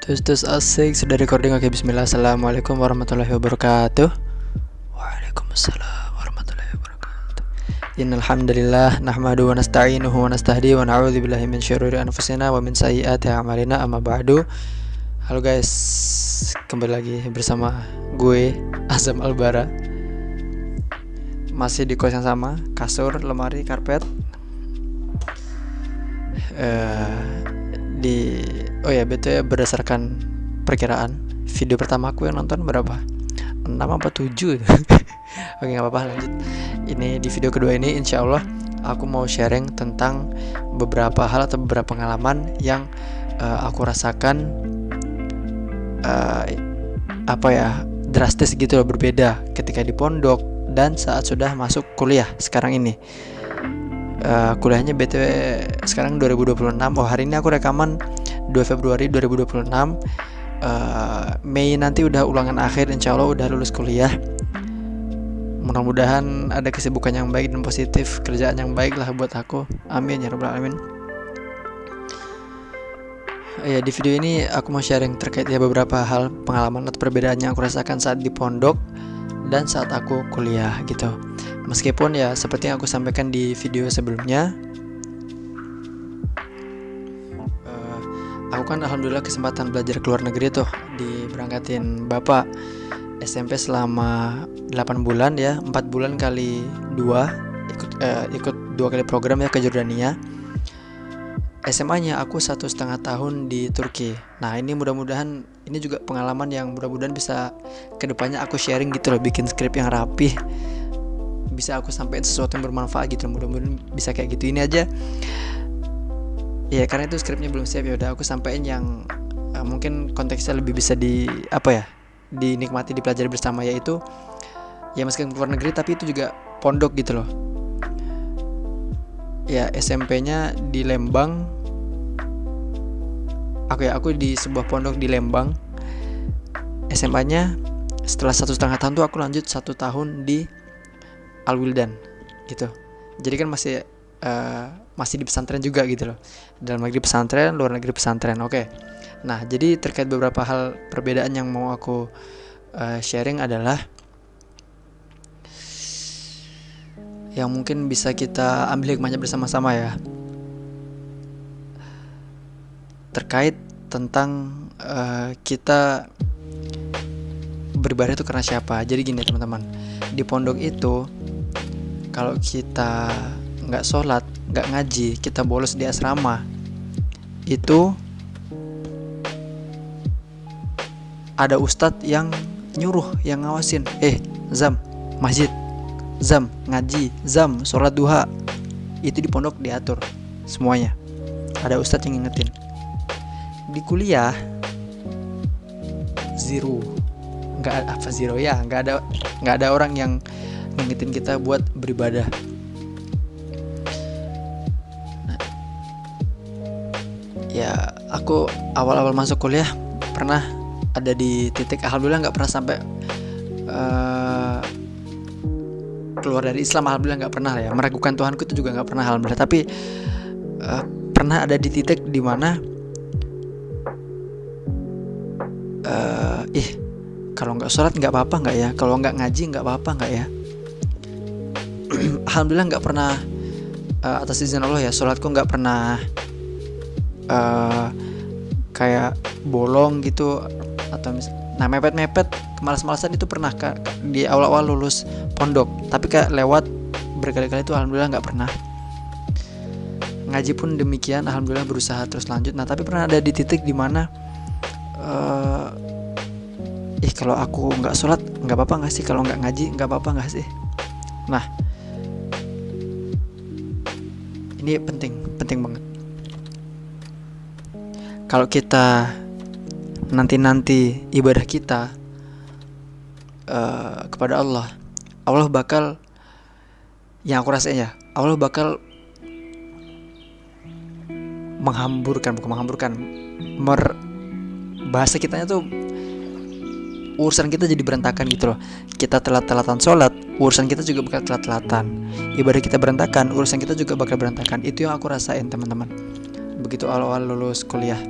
Tus asik sudah recording. Oke, bismillah. Assalamualaikum warahmatullahi wabarakatuh. Waalaikumsalam warahmatullahi wabarakatuh. Innal hamdalillah nahmadu wa nasta'inuhu wa nastahdi wa na'udzu billahi min syururi anfusina wa min sayyiati a'malina. Amma ba'du. Halo guys, kembali lagi bersama gue Azam Albara. Masih di kos yang sama, kasur, lemari, karpet. BTW berdasarkan perkiraan video pertama aku yang nonton berapa? 6 apa 7? Oke, gak apa-apa, lanjut. Ini di video kedua ini insya Allah aku mau sharing tentang beberapa hal atau beberapa pengalaman yang aku rasakan drastis gitu loh, berbeda ketika di pondok dan saat sudah masuk kuliah sekarang ini. Kuliahnya BTW sekarang 2026. Hari ini aku rekaman 2 Februari 2026. Mei nanti udah ulangan akhir, insya Allah udah lulus kuliah. Mudah-mudahan ada kesibukan yang baik dan positif, kerjaan yang baik lah buat aku. Amin ya rabbal alamin. Di video ini aku mau sharing terkait beberapa hal pengalaman atau perbedaan yang aku rasakan saat di pondok dan saat aku kuliah gitu. Meskipun seperti yang aku sampaikan di video sebelumnya, aku kan alhamdulillah kesempatan belajar ke luar negeri tuh, diberangkatin bapak SMP selama 8 bulan 4 bulan kali 2, ikut 2 kali program ke Jordania. SMA-nya aku 1,5 tahun di Turki. Nah ini mudah-mudahan ini juga pengalaman yang mudah-mudahan bisa kedepannya aku sharing gitu loh, bikin skrip yang rapih, bisa aku sampaikan sesuatu yang bermanfaat gitu, mudah-mudahan bisa kayak gitu. Ini aja karena itu skripnya belum siap, udah aku sampaikan yang mungkin konteksnya lebih bisa dinikmati, dipelajari bersama, yaitu meskipun keluar negeri tapi itu juga pondok gitu loh. SMP-nya di Lembang. Aku di sebuah pondok di Lembang. SMA-nya setelah 1,5 tahun tuh aku lanjut 1 tahun di Al Wildan gitu. Jadi kan masih di pesantren juga gitu loh. Dalam negeri pesantren, luar negeri pesantren. Oke. Nah, jadi terkait beberapa hal perbedaan yang mau aku sharing adalah yang mungkin bisa kita ambil hikmahnya bersama-sama terkait tentang kita beribadah itu karena siapa. Jadi gini teman-teman, di pondok itu kalau kita nggak sholat, nggak ngaji, kita bolos di asrama, itu ada ustadz yang nyuruh, yang ngawasin, Zam, masjid, Zam, ngaji, Zam, sholat duha. Itu di pondok diatur semuanya, ada ustadz yang ngingetin. Di kuliah nggak ada orang yang ngingetin kita buat beribadah. Aku awal-awal masuk kuliah pernah ada di titik, alhamdulillah nggak pernah sampai keluar dari Islam, alhamdulillah nggak pernah meragukan Tuhanku itu juga nggak pernah, alhamdulillah. Tapi pernah ada di titik dimana kalau nggak sholat nggak apa-apa nggak ya, kalau nggak ngaji nggak apa-apa nggak ya. Alhamdulillah nggak pernah, atas izin Allah sholatku nggak pernah kayak bolong gitu atau mepet-mepet, kemalas-malasan itu pernah di awal-awal lulus pondok, tapi kayak lewat berkali-kali itu alhamdulillah nggak pernah. Ngaji pun demikian, alhamdulillah berusaha terus lanjut. Nah tapi pernah ada di titik dimana kalau aku nggak sholat nggak apa-apa nggak sih, kalau nggak ngaji nggak apa-apa nggak sih. Nah ini penting banget. Kalau kita nanti ibadah kita kepada Allah bakal, yang aku rasain Allah bakal bahasa kitanya tuh, urusan kita jadi berantakan gitu loh. Kita telat-telatan sholat, urusan kita juga bakal telat-telatan. Ibadah kita berantakan, urusan kita juga bakal berantakan. Itu yang aku rasain teman-teman begitu awal-awal lulus kuliah.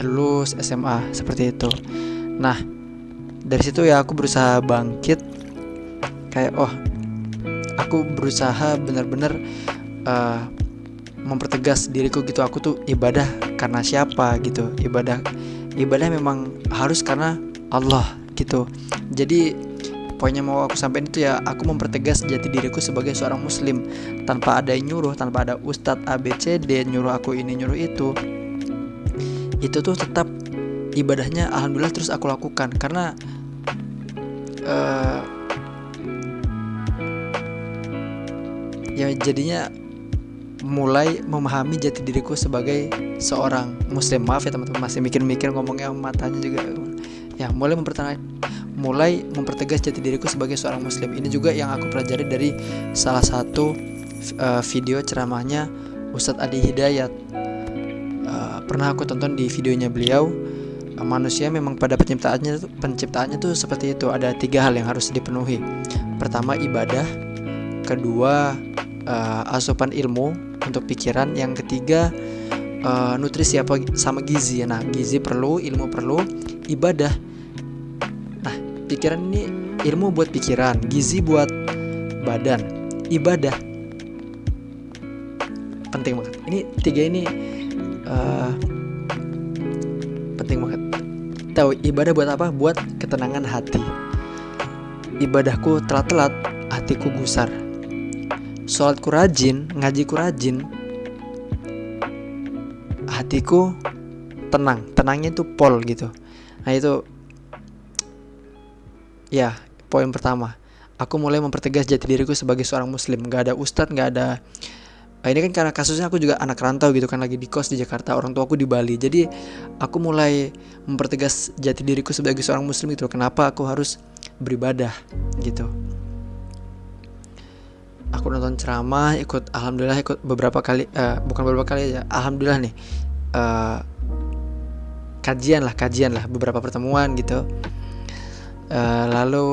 lulus SMA seperti itu. Nah, dari situ ya aku berusaha bangkit, kayak aku berusaha benar-benar mempertegas diriku gitu. Aku tuh ibadah karena siapa gitu. Ibadah memang harus karena Allah gitu. Jadi poin yang mau aku sampaikan itu ya, aku mempertegas jati diriku sebagai seorang muslim tanpa ada yang nyuruh, tanpa ada ustadz ABCD nyuruh aku ini nyuruh itu. Itu tuh tetap ibadahnya alhamdulillah terus aku lakukan, karena ya jadinya mulai memahami jati diriku sebagai seorang muslim. Maaf ya teman-teman, masih mikir-mikir ngomongnya, matanya juga ya. Mulai mempertegas jati diriku sebagai seorang muslim. Ini juga yang aku pelajari dari salah satu video ceramahnya Ustadz Adi Hidayat. Pernah aku tonton di videonya beliau. Manusia memang pada penciptaannya tuh seperti itu. Ada 3 hal yang harus dipenuhi. Pertama ibadah, kedua asupan ilmu untuk pikiran, yang ketiga nutrisi sama gizi. Nah, gizi perlu, ilmu perlu, ibadah. Nah, pikiran ini, ilmu buat pikiran, gizi buat badan, ibadah penting banget. Ini 3 ini penting banget. Tahu ibadah buat apa? Buat ketenangan hati. Ibadahku telat-telat, hatiku gusar. Sholatku rajin, ngajiku rajin, hatiku tenang. Tenangnya itu pol gitu. Nah itu ya poin pertama. Aku mulai mempertegas jati diriku sebagai seorang muslim. Gak ada ustadz, gak ada ini kan karena kasusnya aku juga anak rantau gitu kan, lagi di kos di Jakarta, orang tua aku di Bali. Jadi aku mulai mempertegas jati diriku sebagai seorang muslim gitu. Kenapa aku harus beribadah gitu. Aku nonton ceramah, alhamdulillah ikut beberapa kali, bukan beberapa kali ya, alhamdulillah nih, kajian lah beberapa pertemuan gitu. Lalu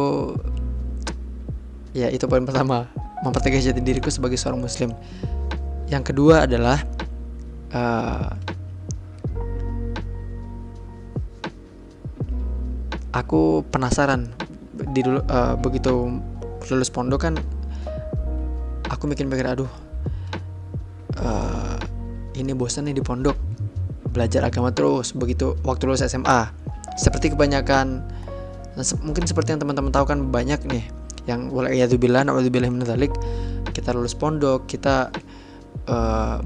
ya itu poin pertama, mempertegas jati diriku sebagai seorang muslim. Yang kedua adalah aku penasaran begitu lulus pondok kan, aku mikir-mikir, ini bosan nih di pondok, belajar agama terus. Begitu waktu lulus SMA, seperti kebanyakan, mungkin seperti yang teman-teman tahu kan, banyak nih yang wala'iyadzubillah na'udzubillah min dzalik, kita lulus pondok, kita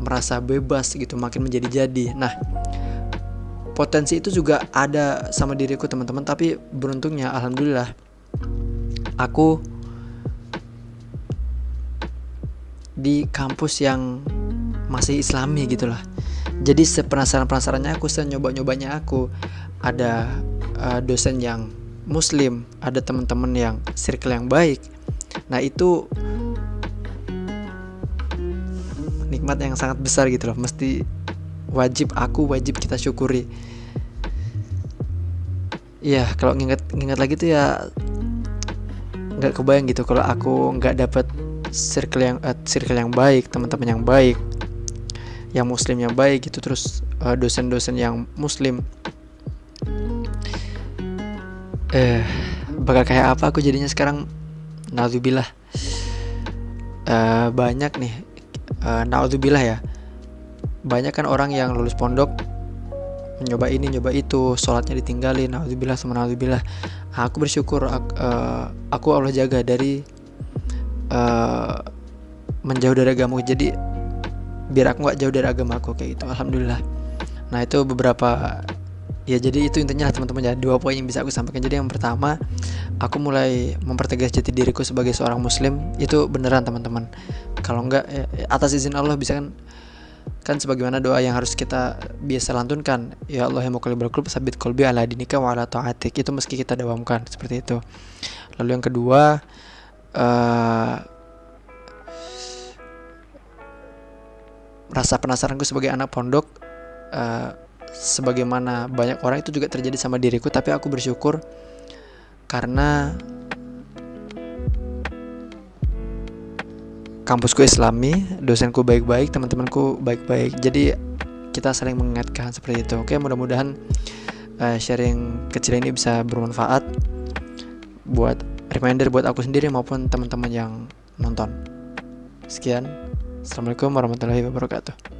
merasa bebas gitu, makin menjadi-jadi. Nah, potensi itu juga ada sama diriku teman-teman, tapi beruntungnya alhamdulillah aku di kampus yang masih islami gitulah. Jadi sepenasaran-penasarannya aku, senyoba-nyobanya aku, ada dosen yang muslim, ada teman-teman yang circle yang baik. Nah itu nikmat yang sangat besar gitu loh. Mesti wajib kita syukuri. Iya, kalau nginget lagi tuh ya nggak kebayang gitu kalau aku nggak dapet circle yang baik, teman-teman yang baik, yang muslim yang baik gitu, terus dosen-dosen yang muslim. Bakal kayak apa aku jadinya sekarang? Naudzubillah. Banyak nih, naudzubillah ya, banyak kan orang yang lulus pondok nyoba ini nyoba itu, sholatnya ditinggalin, naudzubillah sama naudzubillah. Aku bersyukur aku Allah jaga dari menjauh dari agama, jadi biar aku nggak jauh dari agama aku kayak gitu, alhamdulillah. Nah itu beberapa ya, jadi itu intinya lah teman-teman ya, 2 poin yang bisa aku sampaikan. Jadi yang pertama, aku mulai mempertegas jati diriku sebagai seorang muslim. Itu beneran teman-teman, kalau enggak atas izin Allah bisa kan sebagaimana doa yang harus kita biasa lantunkan, ya Allah yang muqallibal qulub tsabit qalbi ala dinika wa ala taatik. Itu meski kita dawamkan seperti itu. Lalu yang kedua, rasa penasaranku sebagai anak pondok, sebagaimana banyak orang itu juga terjadi sama diriku, tapi aku bersyukur karena kampusku islami, dosenku baik-baik, teman-temanku baik-baik. Jadi kita saling mengingatkan seperti itu. Oke, mudah-mudahan sharing kecil ini bisa bermanfaat buat reminder buat aku sendiri maupun teman-teman yang nonton. Sekian, assalamualaikum warahmatullahi wabarakatuh.